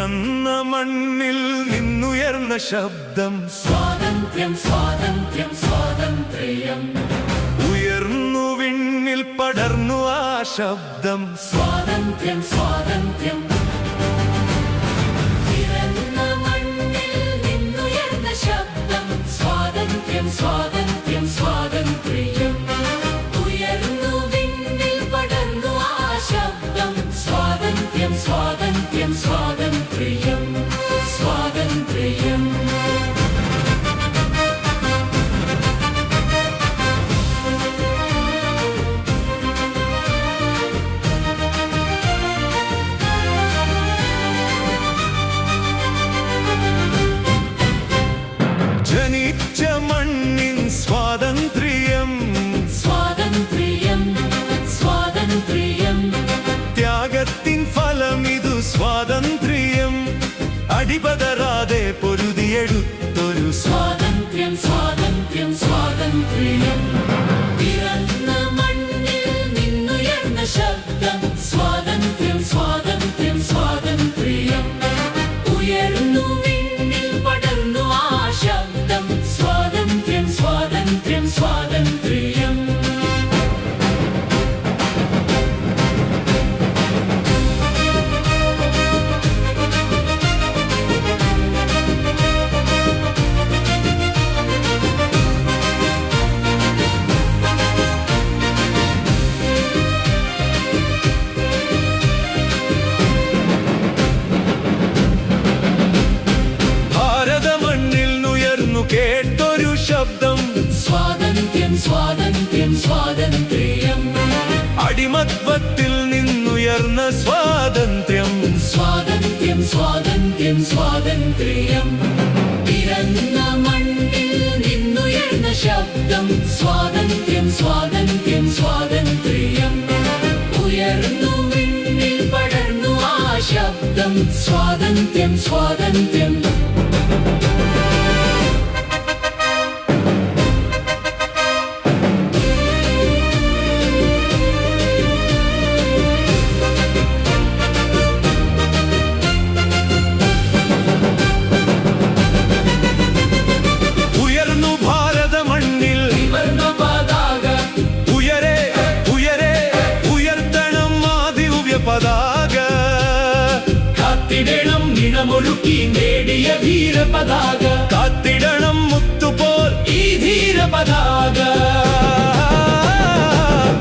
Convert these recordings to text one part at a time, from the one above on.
പിറന്ന മണ്ണിൽ നിന്നുയർന്ന ശബ്ദം സ്വാതന്ത്ര്യം സ്വാതന്ത്ര്യം സ്വാതന്ത്ര്യം. ഉയർന്നു വിണ്ണിൽ പടർന്നു ആ ശബ്ദം സ്വാതന്ത്ര്യം സ്വാതന്ത്ര്യം. പിറന്ന മണ്ണിൽ നിന്നുയർന്ന ശബ്ദം സ്വാതന്ത്ര്യം സ്വാതന്ത്ര്യം സ്വാതന്ത്ര്യം. ഉയർന്നു വിണ്ണിൽ പടർന്നു ആ ശബ്ദം സ്വാതന്ത്ര്യം സ്വാതന്ത്ര്യം സ്വാതന്ത്ര്യം സ്വാതന്ത്ര്യം. ജനിച്ച മണ്ണിൻ സ്വാതന്ത്ര്യം സ്വാതന്ത്ര്യം സ്വാതന്ത്ര്യം. ത്യാഗത്തിൻ ഫലമിതു സ്വാതന്ത്ര്യം അടിപതറാതെ പൊരുതിയെടുത്തൊരു സ്വാതന്ത്ര്യം സ്വാതന്ത്ര്യം സ്വാതന്ത്ര്യം. പിറന്ന മണ്ണിൽ നിന്നുയർന്ന ശബ്ദം സ്വാതന്ത്ര്യം സ്വാതന്ത്ര്യം സ്വാതന്ത്ര്യം. ഉയർന്നു വിണ്ണിൽ പടർന്നു ആ ശബ്ദം സ്വാതന്ത്ര്യം സ്വാതന്ത്ര്യം സ്വാതന്ത്ര്യം. കേട്ടൊരു ശബ്ദം സ്വാതന്ത്ര്യം സ്വാതന്ത്ര്യം സ്വാതന്ത്ര്യം. അടിമത്വത്തിൽ നിന്നുയർന്ന സ്വാതന്ത്ര്യം സ്വാതന്ത്ര്യം സ്വാതന്ത്ര്യം സ്വാതന്ത്ര്യം. പിറന്ന മണ്ണിൽ നിന്നുയർന്ന ശബ്ദം സ്വാതന്ത്ര്യം സ്വാതന്ത്ര്യം സ്വാതന്ത്ര്യം. ഉയർന്നു വിണ്ണിൽ പടർന്നു ആ ശബ്ദം സ്വാതന്ത്ര്യം സ്വാതന്ത്ര്യം. കാത്തിടണം നിണമൊഴുക്കി നേടിയ ധീരപതാക. കാത്തിടണം മുത്തുപോൽ ഈ ധീരപതാക.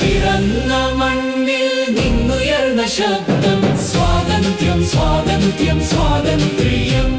പിറന്ന മണ്ണിൽ നിന്നുയർന്ന ശബ്ദം സ്വാതന്ത്ര്യം സ്വാതന്ത്ര്യം സ്വാതന്ത്ര്യം.